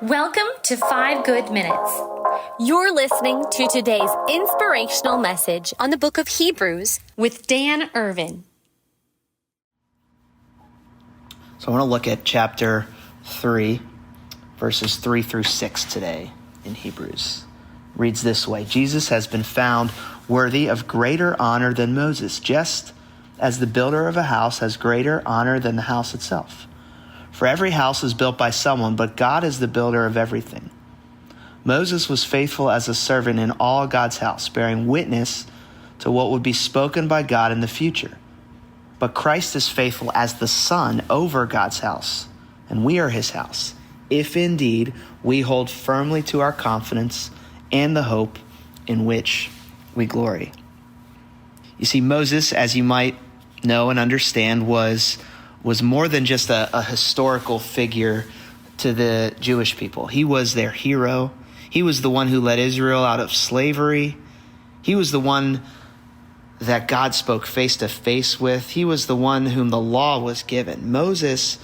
Welcome to 5 Good Minutes. You're listening to today's inspirational message on the book of Hebrews with Dan Irvin. So I want to look at chapter 3, verses 3 through 6 today in Hebrews. It reads this way: Jesus has been found worthy of greater honor than Moses, just as the builder of a house has greater honor than the house itself. For every house is built by someone, but God is the builder of everything. Moses was faithful as a servant in all God's house, bearing witness to what would be spoken by God in the future. But Christ is faithful as the Son over God's house, and we are his house, if indeed we hold firmly to our confidence and the hope in which we glory. You see, Moses, as you might know and understand, was more than just a historical figure to the Jewish people. He was their hero. He was the one who led Israel out of slavery. He was the one that God spoke face to face with. He was the one whom the law was given. Moses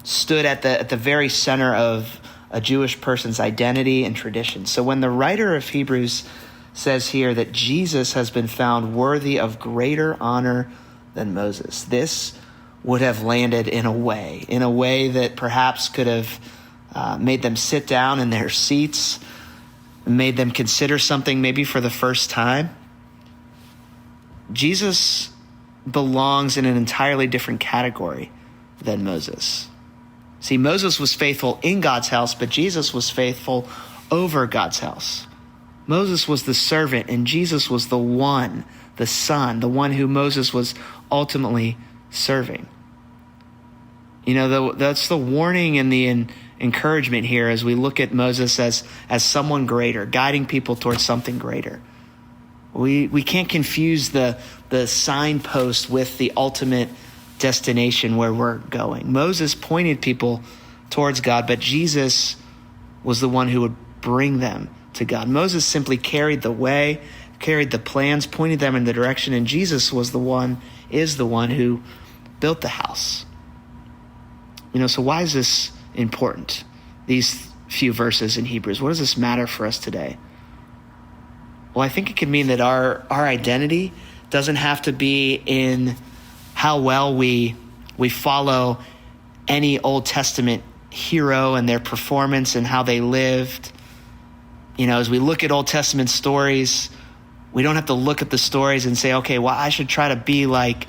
stood at the very center of a Jewish person's identity and tradition. So when the writer of Hebrews says here that Jesus has been found worthy of greater honor than Moses, this would have landed in a way that perhaps could have made them sit down in their seats, made them consider something maybe for the first time. Jesus belongs in an entirely different category than Moses. See, Moses was faithful in God's house, but Jesus was faithful over God's house. Moses was the servant, and Jesus was the one, the Son, the one who Moses was ultimately serving. You know, that's the warning and the encouragement here as we look at Moses as someone greater, guiding people towards something greater. We can't confuse the signpost with the ultimate destination where we're going. Moses pointed people towards God, but Jesus was the one who would bring them to God. Moses simply carried the way, carried the plans, pointed them in the direction, and Jesus is the one who built the house. You know, so why is this important? These few verses in Hebrews, what does this matter for us today? Well, I think it can mean that our identity doesn't have to be in how well we follow any Old Testament hero and their performance and how they lived. You know, as we look at Old Testament stories, we don't have to look at the stories and say, okay, well, I should try to be like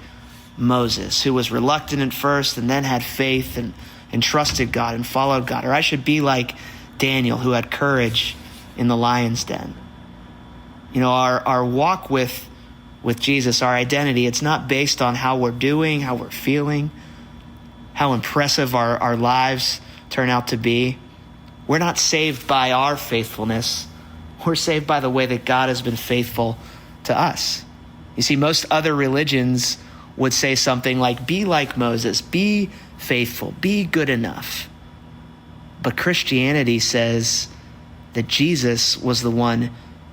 Moses, who was reluctant at first and then had faith and trusted God and followed God. Or I should be like Daniel, who had courage in the lion's den. You know, our walk with Jesus, our identity, it's not based on how we're doing, how we're feeling, how impressive our lives turn out to be. We're not saved by our faithfulness. We're saved by the way that God has been faithful to us. You see, most other religions would say something like, be like Moses, be faithful, be good enough. But Christianity says that Jesus was the one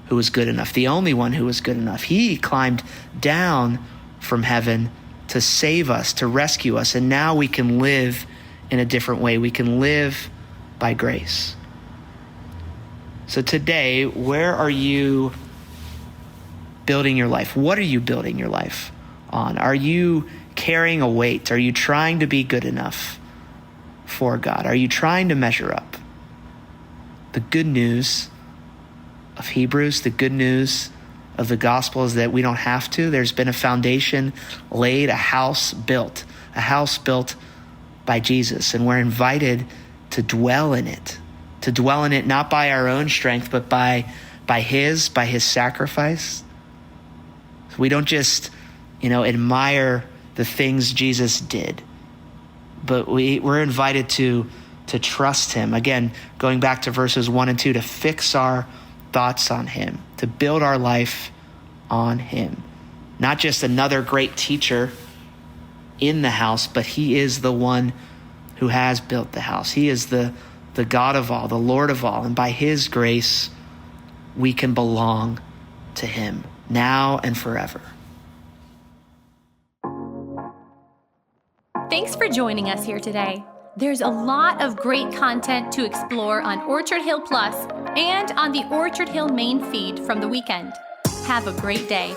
who was good enough, the only one who was good enough. He climbed down from heaven to save us, to rescue us, and now we can live in a different way. We can live by grace. So today, where are you building your life? What are you building your life on? Are you carrying a weight? Are you trying to be good enough for God? Are you trying to measure up? The good news of Hebrews, the good news of the gospel is that we don't have to. There's been a foundation laid, a house built by Jesus, and we're invited to dwell in it not by our own strength, but by his sacrifice. We don't just, admire the things Jesus did, but we're invited to trust him. Again, going back to verses 1 and 2, to fix our thoughts on him, to build our life on him. Not just another great teacher in the house, but he is the one who has built the house. He is the God of all, the Lord of all, and by his grace, we can belong to him now and forever. Thanks for joining us here today. There's a lot of great content to explore on Orchard Hill Plus and on the Orchard Hill main feed from the weekend. Have a great day.